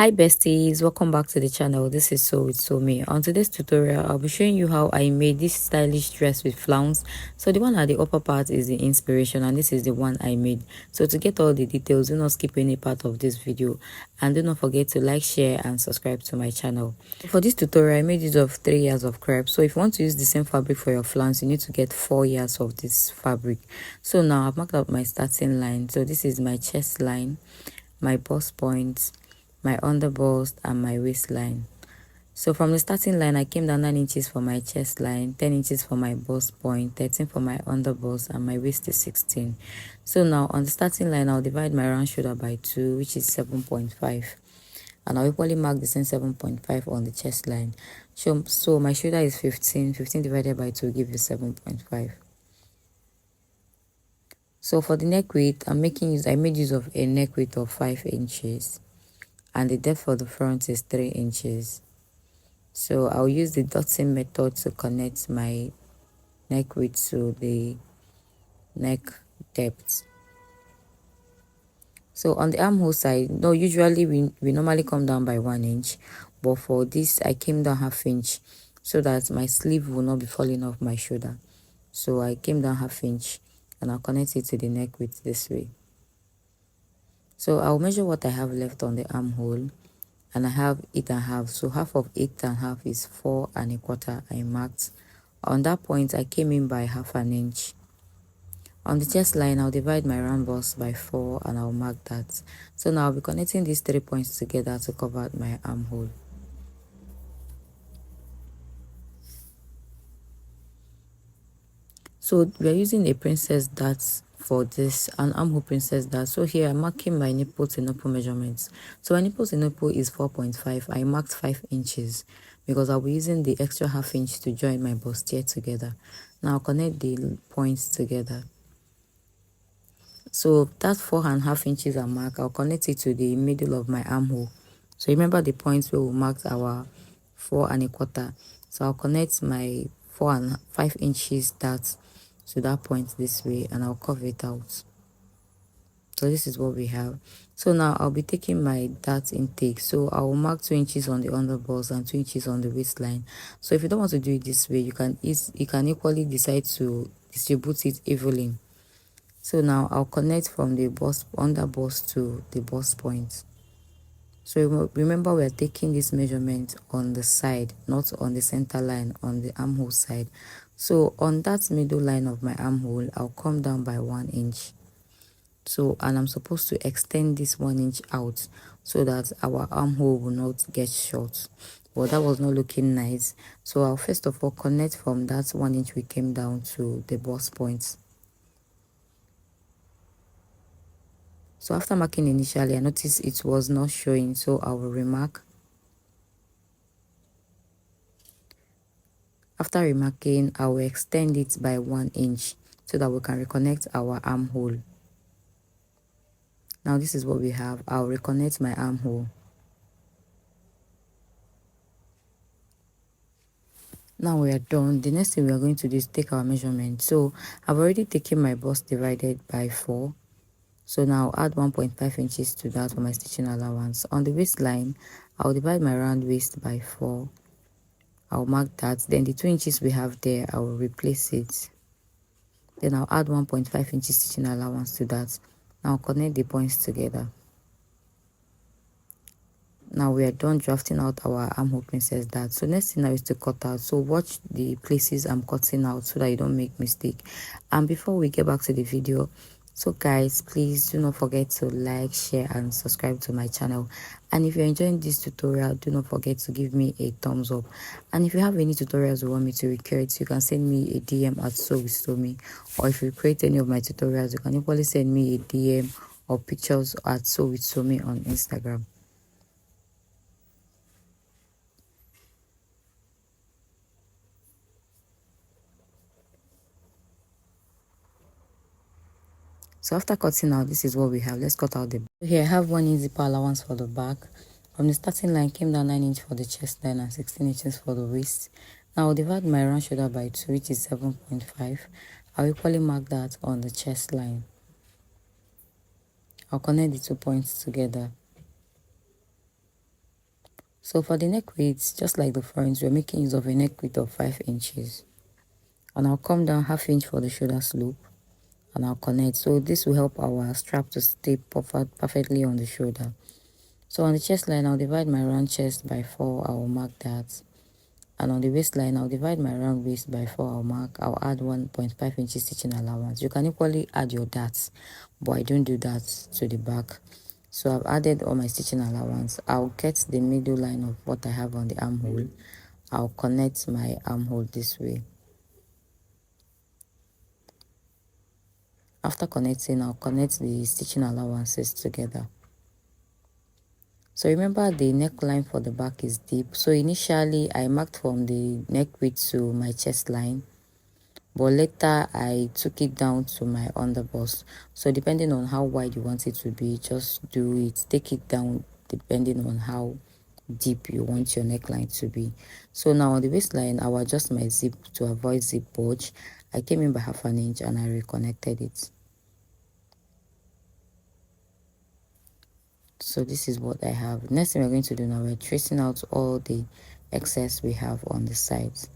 Hi besties, welcome back to the channel. This is So with So Me. On today's tutorial, I'll be showing you how I made this stylish dress with flounce. So the one at the upper part is the inspiration and this is the one I made. So to get all the details, do not skip any part of this video and do not forget to like, share and subscribe to my channel. For this tutorial, I made use of 3 yards of crepe. So if you want to use the same fabric for your flounce, you need to get 4 yards of this fabric. So now I've marked out my starting line. So this is my chest line, my bust point, my underbust and my waistline. So from the starting line, I came down 9 inches for my chest line, 10 inches for my bust point, 13 for my underbust, and my waist is 16. So now on the starting line, I'll divide my round shoulder by 2, which is 7.5. And I'll equally mark the same 7.5 on the chest line. So my shoulder is 15. 15 divided by 2 gives you 7.5. So for the neck width, I made use of a neck width of 5 inches. And the depth for the front is 3 inches. So I'll use the dotting method to connect my neck width to the neck depth. So on the armhole side, no, usually we normally come down by 1 inch, but for this I came down ½ inch so that my sleeve will not be falling off my shoulder. So I came down ½ inch and I'll connect it to the neck width this way. So I'll measure what I have left on the armhole. And I have 8.5, so half of 8.5 is 4.25. I marked. On that point, I came in by ½ inch. On the chest line, I'll divide my round bust by 4 and I'll mark that. So now I'll be connecting these 3 points together to cover my armhole. So we are using a princess dart for this, an armhole princess dart. So here I'm marking my nipple to nipple measurements. So my nipple to nipple is 4.5. I marked 5 inches because I'll be using the extra ½ inch to join my bustier together. Now I'll connect the points together. So that 4.5 inches I mark, I'll connect it to the middle of my armhole. So remember the points where we marked our 4.25. So I'll connect my 5 inches dart to that point this way and I'll curve it out. So this is what we have. So now I'll be taking my dart intake. So I will mark 2 inches on the underbust and 2 inches on the waistline. So if you don't want to do it this way, you can equally decide to distribute it evenly. So now I'll connect from the underbust to the bust point. So remember, we're taking this measurement on the side, not on the center line, on the armhole side. So on that middle line of my armhole, I'll come down by 1 inch. So, and I'm supposed to extend this 1 inch out so that our armhole will not get short. But that was not looking nice. So I'll first of all connect from that 1 inch we came down to the bust point. So after marking initially, I noticed it was not showing, so I will remark. After remarking, I will extend it by 1 inch so that we can reconnect our armhole. Now this is what we have. I'll reconnect my armhole. Now we are done. The next thing we are going to do is take our measurement. So I've already taken my bust divided by 4. So now I'll add 1.5 inches to that for my stitching allowance. On the waistline, I'll divide my round waist by 4. I'll mark that. Then the 2 inches we have there, I will replace it. Then I'll add 1.5 inches stitching allowance to that. Now I'll connect the points together. Now we are done drafting out our armhole princess dart. So next thing now is to cut out. So watch the places I'm cutting out so that you don't make mistake. And before we get back to the video, so guys, please do not forget to like, share and subscribe to my channel. And if you're enjoying this tutorial, do not forget to give me a thumbs up. And if you have any tutorials you want me to recreate, you can send me a DM at So with So Me. Or if you create any of my tutorials, you can equally send me a DM or pictures at So with So Me on Instagram. So after cutting out, this is what we have. Let's cut out the back. Here I have 1 inch zipper allowance for the back. From the starting line, came down 9 inches for the chest line and 16 inches for the waist. Now I'll divide my round shoulder by 2, which is 7.5. I'll equally mark that on the chest line. I'll connect the 2 points together. So for the neck width, just like the front, we're making use of a neck width of 5 inches. And I'll come down ½ inch for the shoulder slope and I'll connect. So this will help our strap to stay perfectly on the shoulder. So on the chest line, I'll divide my round chest by 4. I'll mark that. And on the waistline, I'll divide my round waist by 4. I'll add 1.5 inches stitching allowance. You can equally add your darts, but I don't do that to the back. So I've added all my stitching allowance. I'll get the middle line of what I have on the armhole. I'll connect my armhole this way. After connecting, I'll connect the stitching allowances together. So remember, the neckline for the back is deep. So initially I marked from the neck width to my chest line, but later I took it down to my underbust. So depending on how wide you want it to be, just do it. Take it down depending on how deep you want your neckline to be. So now on the waistline, I'll adjust my zip to avoid zip bulge. I came in by ½ inch and I reconnected it. So this is what I have. Next thing we're going to do now, we're tracing out all the excess we have on the sides.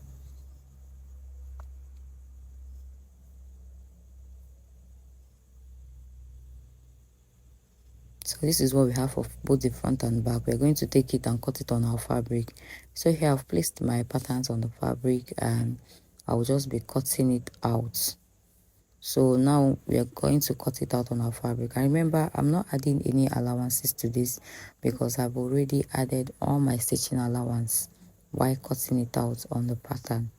So this is what we have of both the front and back. We're going to take it and cut it on our fabric. So here I've placed my patterns on the fabric and I'll just be cutting it out. So now we are going to cut it out on our fabric. And remember, I'm not adding any allowances to this because I've already added all my stitching allowance while cutting it out on the pattern.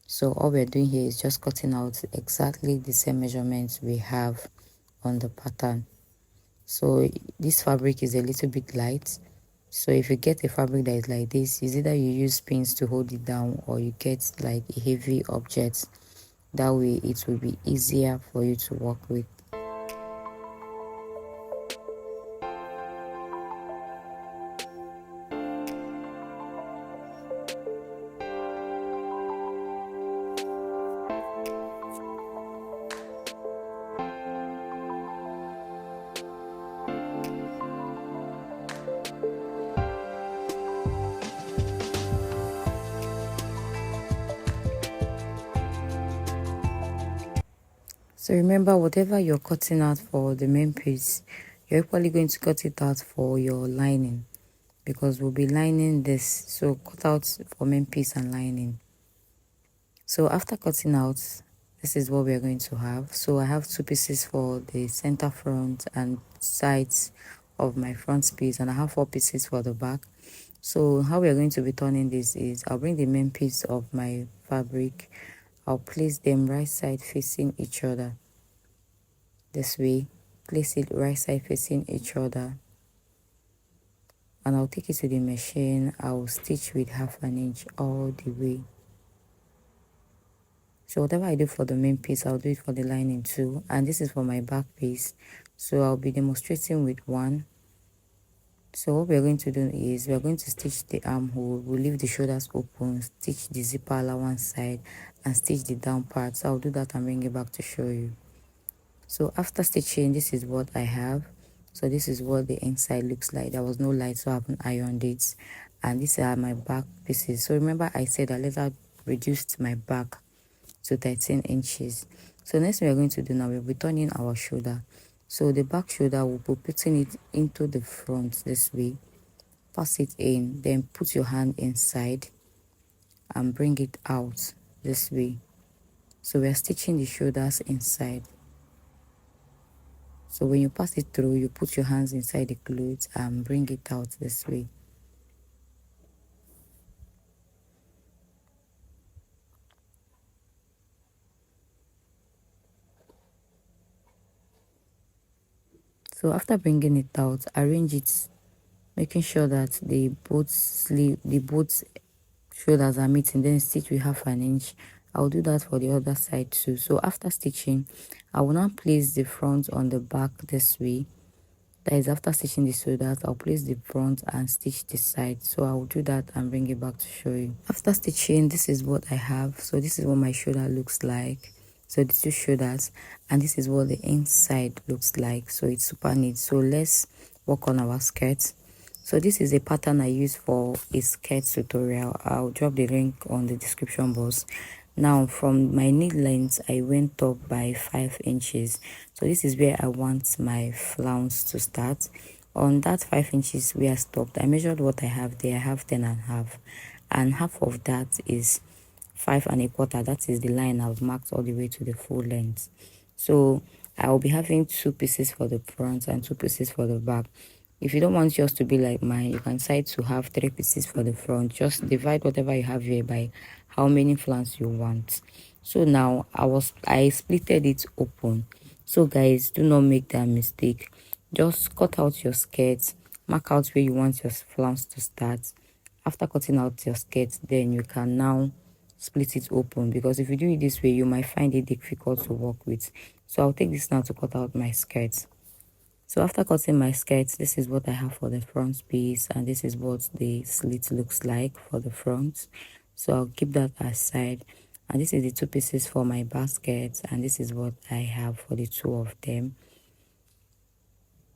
So all we're doing here is just cutting out exactly the same measurements we have on the pattern. So this fabric is a little bit light. So if you get a fabric that is like this, is either you use pins to hold it down or you get like a heavy object. That way it will be easier for you to work with. So remember, whatever you're cutting out for the main piece, you're equally going to cut it out for your lining because we'll be lining this. So cut out for main piece and lining. So after cutting out, this is what we're going to have. So I have 2 pieces for the center front and sides of my front piece, and I have 4 pieces for the back. So how we are going to be turning this is I'll bring the main piece of my fabric. I'll place them right side facing each other. This way, place it right side facing each other. And I'll take it to the machine. I'll stitch with ½ inch all the way. So whatever I do for the main piece, I'll do it for the lining too. And this is for my back piece. So I'll be demonstrating with 1. So what we're going to do is we're going to stitch the armhole. We'll leave the shoulders open, stitch the zipper allowance side, and stitch the down part. So I'll do that and bring it back to show you. So after stitching, this is what I have. So this is what the inside looks like. There was no light, so I haven't ironed it. And these are my back pieces. So remember I said I later reduced my back to 13 inches. So next thing we're going to do now, we'll be turning our shoulder. So the back shoulder, we'll be putting it into the front this way. Pass it in, then put your hand inside and bring it out this way. So we're stitching the shoulders inside. So when you pass it through, you put your hands inside the clothes and bring it out this way. So after bringing it out, arrange it, making sure that the both shoulders are meeting, then stitch with ½ inch. I'll do that for the other side too. So after stitching, I will now place the front on the back this way. That is, after stitching the shoulders, I'll place the front and stitch the side. So I'll do that and bring it back to show you. After stitching, this is what I have. So this is what my shoulder looks like. So the 2 shoulders, and this is what the inside looks like. So it's super neat. So let's work on our skirt. So this is a pattern I use for a skirt tutorial. I'll drop the link on the description box. Now from my knee length, I went up by 5 inches. So this is where I want my flounce to start. On that 5 inches where I stopped, I measured what I have there. I have 10 and a half, and half of that is 5 1/4. That is the line I've marked all the way to the full length. So I will be having 2 pieces for the front and 2 pieces for the back. If you don't want yours to be like mine, you can decide to have 3 pieces for the front. Just divide whatever you have here by how many flounce you want. So now I splitted it open. So guys, do not make that mistake. Just cut out your skirt, mark out where you want your flounce to start. After cutting out your skirt, then you can now split it open, because if you do it this way, you might find it difficult to work with. So I'll take this now to cut out my skirt. So after cutting my skirt, this is what I have for the front piece, and this is what the slit looks like for the front. So I'll keep that aside, and this is the 2 pieces for my basket, and this is what I have for the 2 of them.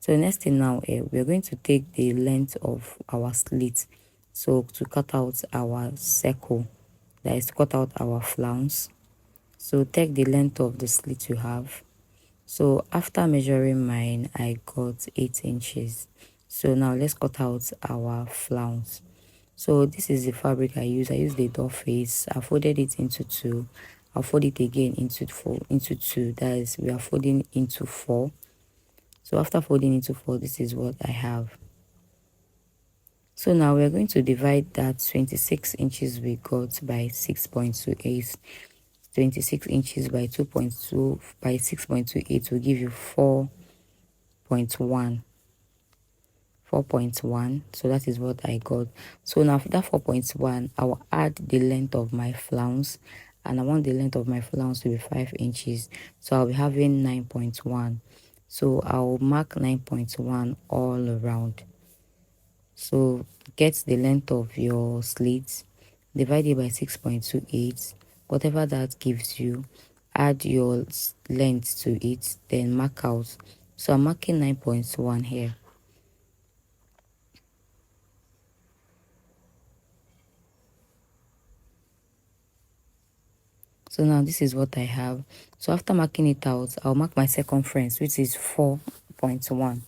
So the next thing now, we're going to take the length of our slit, so to cut out our circle, that is to cut out our flounce. So take the length of the slit you have. So after measuring mine, I got 8 inches. So now let's cut out our flounce. So this is the fabric I use. I use the doll face. I folded it into 2. I'll fold it again into 2. That is, we are folding into 4. So after folding into 4, this is what I have. So now we're going to divide that 26 inches we got by 6.28. 26 inches by 2.2 by 6.28 will give you 4.1. So that is what I got. So now for that 4.1, I will add the length of my flounce, and I want the length of my flounce to be 5 inches. So I'll be having 9.1. So I'll mark 9.1 all around. So get the length of your slit, divide it by 6.28, whatever that gives you, add your length to it, then mark out. So I'm marking 9.1 here. So now this is what I have. So after marking it out, I'll mark my circumference, which is 4.1.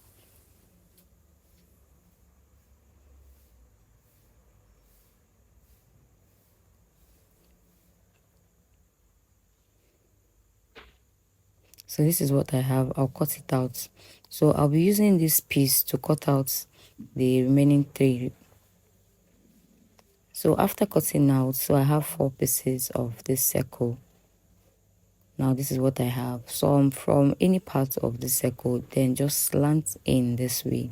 So this is what I have. I'll cut it out. So I'll be using this piece to cut out the remaining 3. So after cutting out, so I have 4 pieces of this circle. Now this is what I have. So from any part of the circle, then just slant in this way.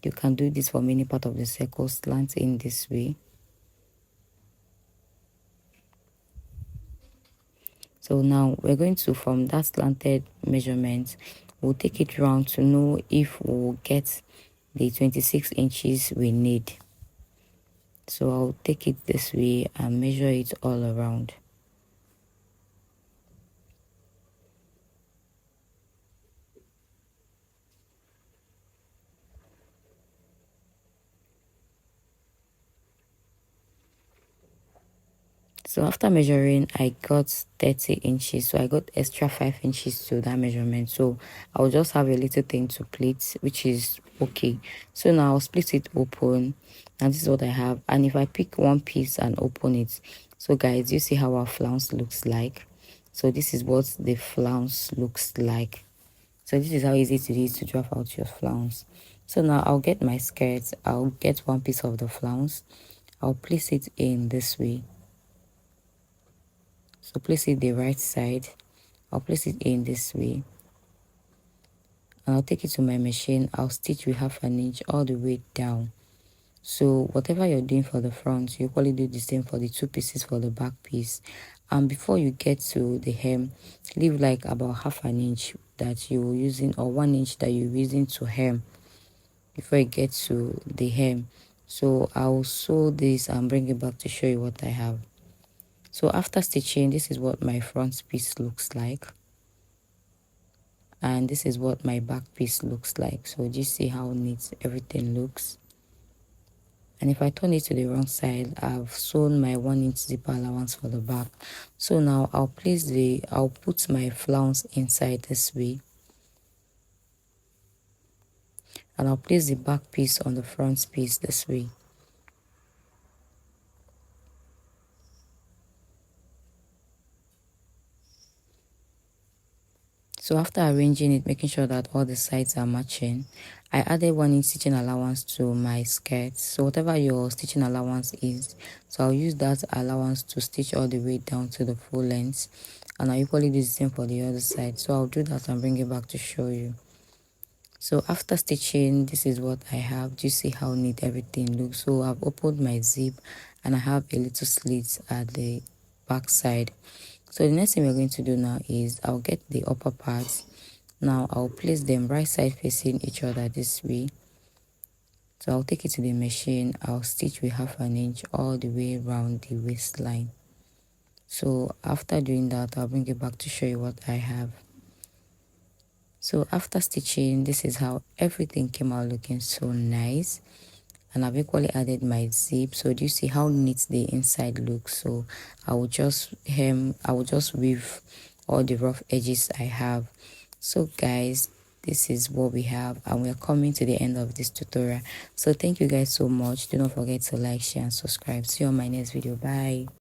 You can do this from any part of the circle, slant in this way. So now we're going to, from that slanted measurement, we'll take it round to know if we'll get the 26 inches we need. So I'll take it this way and measure it all around. So after measuring, I got 30 inches. So I got extra 5 inches to that measurement. So I'll just have a little thing to plait, which is okay. So now I'll split it open. And this is what I have. And if I pick one piece and open it, so guys, you see how our flounce looks like. So this is what the flounce looks like. So this is how easy it is to draw out your flounce. So now I'll get my skirt. I'll get one piece of the flounce. I'll place it in this way. So place it the right side. I'll place it in this way. And I'll take it to my machine. I'll stitch with 1/2 inch all the way down. So whatever you're doing for the front, you probably do the same for the 2 pieces for the back piece. And before you get to the hem, leave like about 1/2 inch that you're using, or 1 inch that you're using to hem before you get to the hem. So I'll sew this and bring it back to show you what I have. So after stitching, this is what my front piece looks like, and this is what my back piece looks like. So just see how neat everything looks. And if I turn it to the wrong side, I've sewn my 1-inch zipper allowance for the back. So now I'll put my flounce inside this way, and I'll place the back piece on the front piece this way. So after arranging it, making sure that all the sides are matching, I added 1-inch stitching allowance to my skirt. So whatever your stitching allowance is, so I'll use that allowance to stitch all the way down to the full length, and I'll equally do the same for the other side. So I'll do that and bring it back to show you. So after stitching, this is what I have. Do you see how neat everything looks? So I've opened my zip and I have a little slit at the back side. So the next thing we're going to do now is I'll get the upper parts. Now I'll place them right side facing each other this way. So I'll take it to the machine. I'll stitch with 1/2 inch all the way around the waistline. So after doing that, I'll bring it back to show you what I have. So after stitching, this is how everything came out, looking so nice. And I've equally added my zip. So do you see how neat the inside looks? So I will just weave all the rough edges I have. So guys, this is what we have, and we're coming to the end of this tutorial. So thank you guys so much. Do not forget to like, share, and subscribe. See you on my next video. Bye.